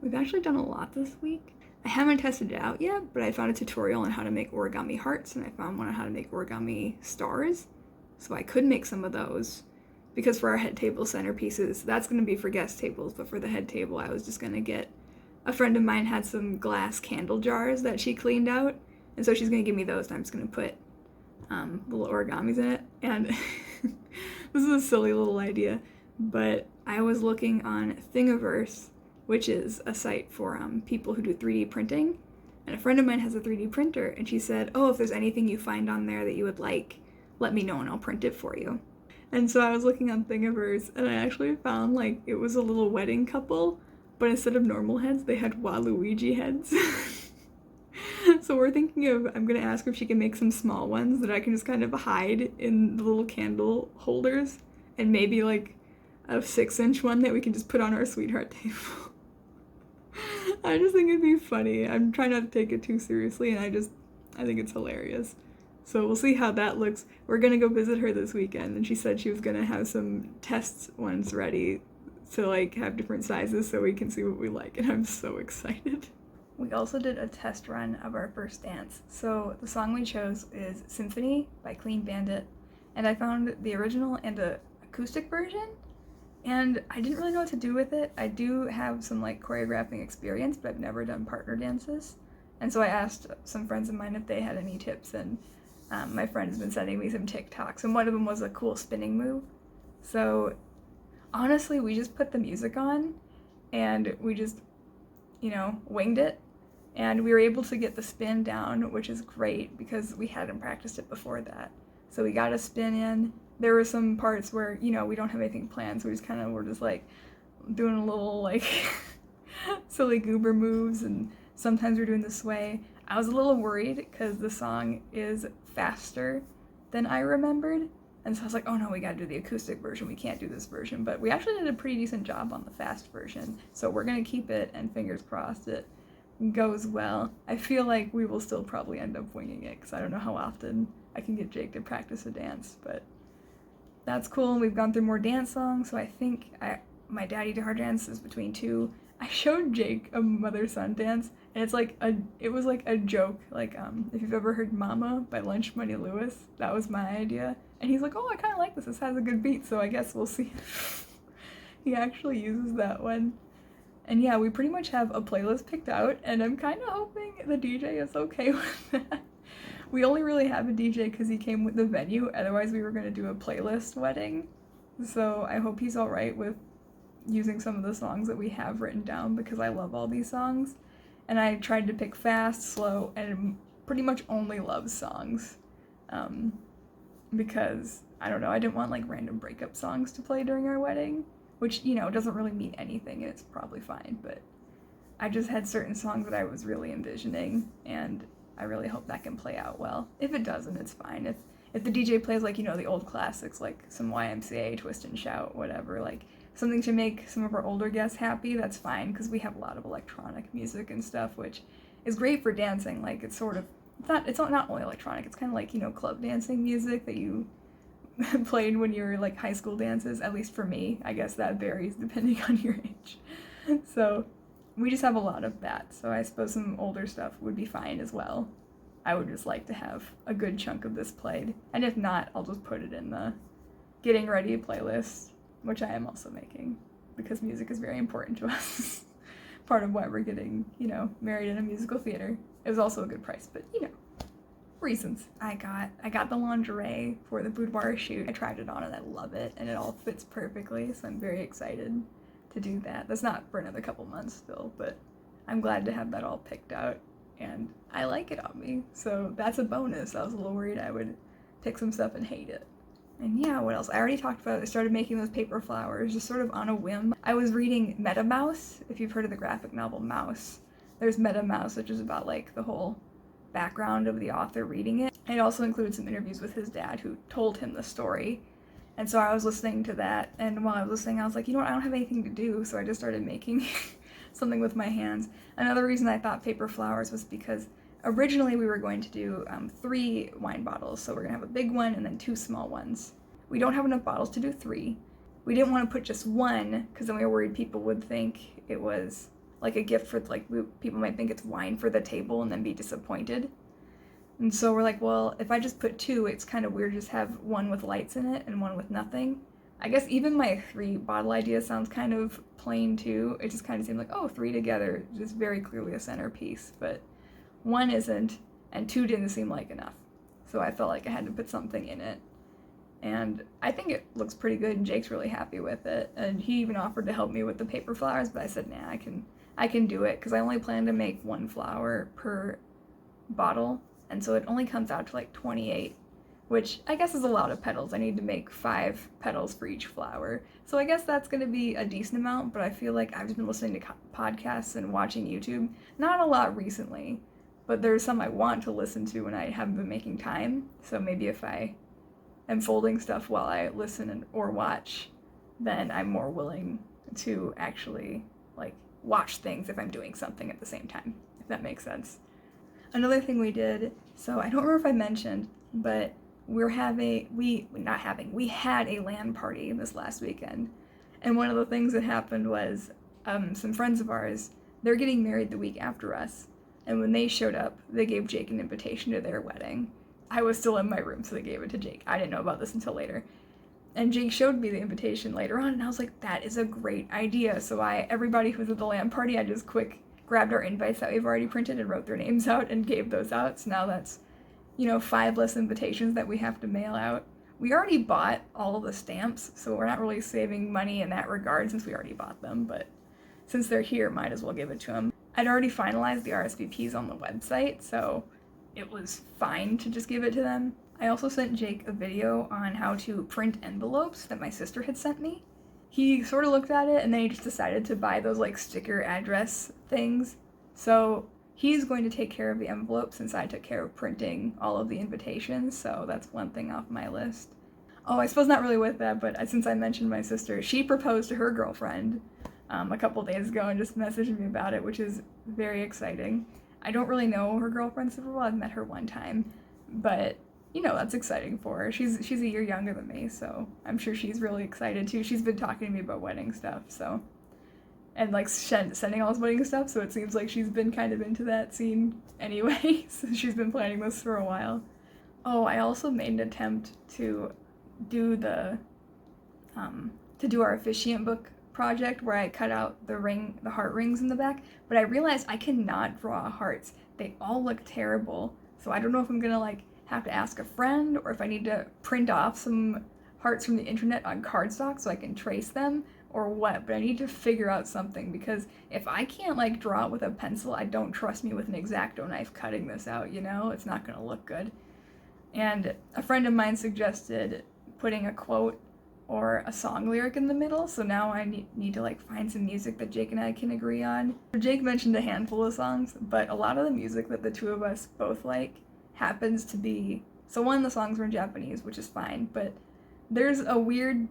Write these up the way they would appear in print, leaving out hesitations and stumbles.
We've actually done a lot this week. I haven't tested it out yet, but I found a tutorial on how to make origami hearts, and I found one on how to make origami stars. So I could make some of those, because for our head table centerpieces, that's going to be for guest tables, but for the head table, I was just going to get, a friend of mine had some glass candle jars that she cleaned out, and so she's going to give me those, and I'm just going to put little origamis in it. And this is a silly little idea, but I was looking on Thingiverse, which is a site for people who do 3D printing, and a friend of mine has a 3D printer, and she said, oh, if there's anything you find on there that you would like, let me know and I'll print it for you. And so I was looking on Thingiverse, and I actually found, like, it was a little wedding couple, but instead of normal heads, they had Waluigi heads. So we're thinking of, I'm gonna ask her if she can make some small ones that I can just kind of hide in the little candle holders, and maybe like a 6-inch one that we can just put on our sweetheart table. I just think it'd be funny. I'm trying not to take it too seriously, and I think it's hilarious. So we'll see how that looks. We're gonna go visit her this weekend, and she said she was gonna have some test ones ready to like have different sizes so we can see what we like, and I'm so excited. We also did a test run of our first dance. So the song we chose is Symphony by Clean Bandit, and I found the original and the acoustic version, and I didn't really know what to do with it. I do have some like choreographing experience, but I've never done partner dances, and so I asked some friends of mine if they had any tips, and my friend has been sending me some TikToks, and one of them was a cool spinning move. So honestly, we just put the music on, and we just, winged it. And we were able to get the spin down, which is great because we hadn't practiced it before that. So we got a spin in. There were some parts where, we don't have anything planned, so we just we're just like doing a little like silly goober moves, and sometimes we're doing the sway. I was a little worried because the song is faster than I remembered. And so I was like, oh no, we gotta do the acoustic version. We can't do this version. But we actually did a pretty decent job on the fast version. So we're gonna keep it, and fingers crossed it goes well. I feel like we will still probably end up winging it because I don't know how often I can get Jake to practice a dance, but that's cool. We've gone through more dance songs, so I think my Daddy Dar dance is between two. I showed Jake a mother-son dance, and it was like a joke. Like, if you've ever heard Mama by Lunch Money Lewis, that was my idea. And he's like, oh, I kind of like this. This has a good beat, so I guess we'll see. He actually uses that one. And yeah, we pretty much have a playlist picked out, and I'm kind of hoping the DJ is okay with that. We only really have a DJ because he came with the venue, otherwise we were going to do a playlist wedding. So I hope he's alright with using some of the songs that we have written down, because I love all these songs. And I tried to pick fast, slow, and pretty much only love songs. Because, I don't know, I didn't want like random breakup songs to play during our wedding, which, doesn't really mean anything, and it's probably fine, but I just had certain songs that I was really envisioning, and I really hope that can play out well. If it doesn't, it's fine. If the DJ plays like, the old classics, like some YMCA, Twist and Shout, whatever, like something to make some of our older guests happy, that's fine, because we have a lot of electronic music and stuff, which is great for dancing. Like, it's not only electronic, it's kind of like, club dancing music that you played when you were like high school dances, at least for me. I guess that varies depending on your age. So we just have a lot of that, so I suppose some older stuff would be fine as well. I would just like to have a good chunk of this played, and if not, I'll just put it in the getting ready playlist, which I am also making, because music is very important to us. Part of why we're getting, married in a musical theater. It was also a good price, but reasons. I got the lingerie for the boudoir shoot. I tried it on and I love it, and it all fits perfectly, so I'm very excited to do that. That's not for another couple months still, but I'm glad to have that all picked out, and I like it on me, so that's a bonus. I was a little worried I would pick some stuff and hate it. And yeah, what else? I already talked about it. I started making those paper flowers just sort of on a whim. I was reading Meta Mouse, if you've heard of the graphic novel Mouse. There's Meta Mouse, which is about like the whole background of the author reading it. It also included some interviews with his dad who told him the story. And so I was listening to that, and while I was listening, I was like, I don't have anything to do, so I just started making something with my hands. Another reason I thought paper flowers was because originally we were going to do 3 wine bottles, so we're gonna have a big one and then 2 small ones. We don't have enough bottles to do 3. We didn't want to put just one, because then we were worried people would think it was like a gift for, like, people might think it's wine for the table and then be disappointed. And so we're like, well, if I just put 2, it's kind of weird to just have one with lights in it and one with nothing. I guess even my 3 bottle idea sounds kind of plain too. It just kind of seemed like, oh, 3 together, just very clearly a centerpiece. But 1 isn't, and 2 didn't seem like enough. So I felt like I had to put something in it. And I think it looks pretty good, and Jake's really happy with it. And he even offered to help me with the paper flowers, but I said, nah, I can do it, because I only plan to make 1 flower per bottle. And so it only comes out to like 28, which I guess is a lot of petals. I need to make 5 petals for each flower. So I guess that's going to be a decent amount, but I feel like I've just been listening to podcasts and watching YouTube. Not a lot recently, but there's some I want to listen to and I haven't been making time. So maybe if I am folding stuff while I listen or watch, then I'm more willing to actually like watch things if I'm doing something at the same time, if that makes sense. Another thing we did, so I don't remember if I mentioned, but we had a LAN party this last weekend. And one of the things that happened was some friends of ours, they're getting married the week after us. And when they showed up, they gave Jake an invitation to their wedding. I was still in my room, so they gave it to Jake. I didn't know about this until later. And Jake showed me the invitation later on, and I was like, that is a great idea. So everybody who was at the LAN party, I just grabbed our invites that we've already printed and wrote their names out and gave those out. So now that's, 5 less invitations that we have to mail out. We already bought all of the stamps, so we're not really saving money in that regard since we already bought them, but since they're here, might as well give it to them. I'd already finalized the RSVPs on the website, so it was fine to just give it to them. I also sent Jake a video on how to print envelopes that my sister had sent me. He sort of looked at it and then he just decided to buy those like sticker address things. So he's going to take care of the envelopes since I took care of printing all of the invitations, so that's one thing off my list. Oh, I suppose not really with that, but since I mentioned my sister, she proposed to her girlfriend a couple days ago and just messaged me about it, which is very exciting. I don't really know her girlfriend super well. I've met her one time, but that's exciting for her. She's a year younger than me, so I'm sure she's really excited too. She's been talking to me about wedding stuff, so, and like sending all this wedding stuff, so it seems like she's been kind of into that scene anyway. So she's been planning this for a while. Oh, I also made an attempt to do our officiant book project where I cut out the heart rings in the back, but I realized I cannot draw hearts. They all look terrible, so I don't know if I'm gonna like have to ask a friend or if I need to print off some hearts from the internet on cardstock so I can trace them or what, but I need to figure out something, because if I can't like draw it with a pencil, I don't trust me with an X-Acto knife cutting this out, it's not gonna look good. And a friend of mine suggested putting a quote or a song lyric in the middle, so now I need to like find some music that Jake and I can agree on. Jake mentioned a handful of songs, but a lot of the music that the two of us both like happens to be, so one of the songs were in Japanese, which is fine, but there's a weird,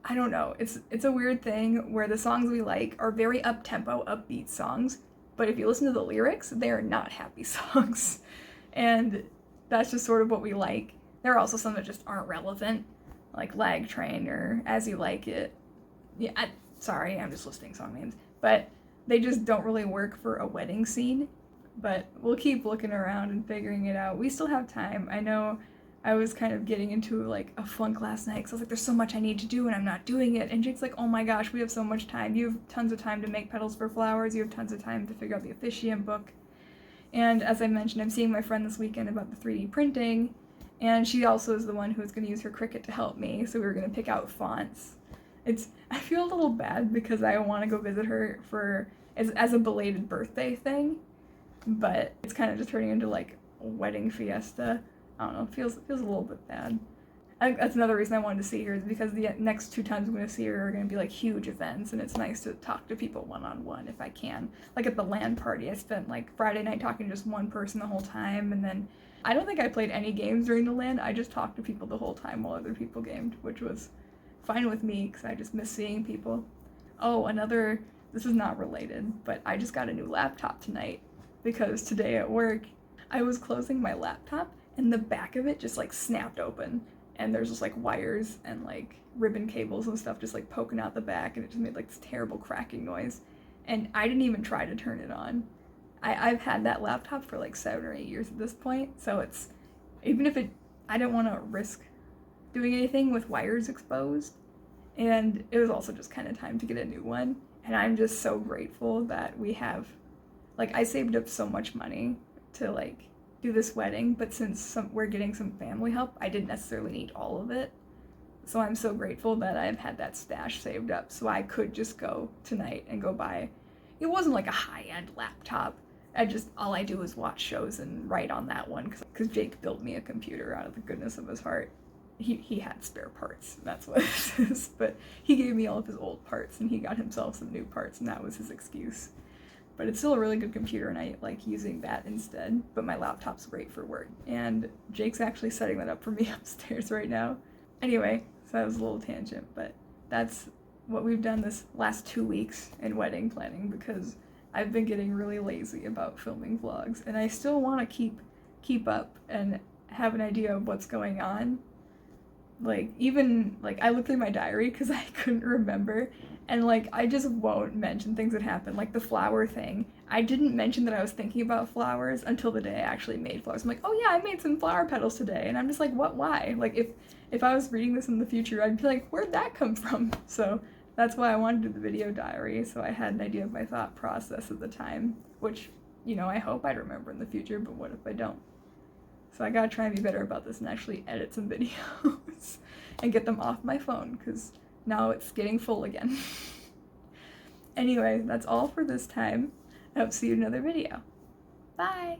I don't know, it's a weird thing where the songs we like are very up-tempo, upbeat songs, but if you listen to the lyrics, they are not happy songs, and that's just sort of what we like. There are also some that just aren't relevant, like Lag Train or As You Like It. Yeah, sorry, I'm just listing song names, but they just don't really work for a wedding scene. But we'll keep looking around and figuring it out. We still have time. I know I was kind of getting into like a funk last night because I was like, there's so much I need to do and I'm not doing it. And Jake's like, oh my gosh, we have so much time. You have tons of time to make petals for flowers. You have tons of time to figure out the officiant book. And as I mentioned, I'm seeing my friend this weekend about the 3D printing. And she also is the one who's going to use her Cricut to help me. So we were going to pick out fonts. I feel a little bad because I want to go visit her as a belated birthday thing. But it's kind of just turning into like a wedding fiesta. I don't know, it feels a little bit bad. I think that's another reason I wanted to see her, is because the next 2 times I'm going to see her are going to be like huge events, and it's nice to talk to people one-on-one if I can. Like at the LAN party, I spent like Friday night talking to just one person the whole time, and then I don't think I played any games during the LAN. I just talked to people the whole time while other people gamed, which was fine with me because I just miss seeing people. Oh, this is not related, but I just got a new laptop tonight because today at work I was closing my laptop and the back of it just like snapped open, and there's just like wires and like ribbon cables and stuff just like poking out the back, and it just made like this terrible cracking noise. and I didn't even try to turn it on. I've had that laptop for like 7 or 8 years at this point, so it's, even if I don't want to risk doing anything with wires exposed, and it was also just kind of time to get a new one, and I'm just so grateful that we have, like, I saved up so much money to like do this wedding, but since we're getting some family help, I didn't necessarily need all of it. So I'm so grateful that I've had that stash saved up so I could just go tonight and go buy. It wasn't like a high-end laptop. All I do is watch shows and write on that one because Jake built me a computer out of the goodness of his heart. He had spare parts, that's what it is. But he gave me all of his old parts and he got himself some new parts, and that was his excuse. But it's still a really good computer, and I like using that instead. But my laptop's great for work. And Jake's actually setting that up for me upstairs right now. Anyway, so that was a little tangent, but that's what we've done this last 2 weeks in wedding planning, because I've been getting really lazy about filming vlogs, and I still want to keep up and have an idea of what's going on. Like, even, like, I looked through my diary because I couldn't remember, and, like, I just won't mention things that happened, like the flower thing. I didn't mention that I was thinking about flowers until the day I actually made flowers. I'm like, oh yeah, I made some flower petals today, and I'm just like, what, why? Like, if I was reading this in the future, I'd be like, where'd that come from? So that's why I wanted to do the video diary, so I had an idea of my thought process at the time, which, you know, I hope I'd remember in the future, but what if I don't? So I gotta try and be better about this and actually edit some videos and get them off my phone, because now it's getting full again. Anyway, that's all for this time. I hope to see you in another video. Bye!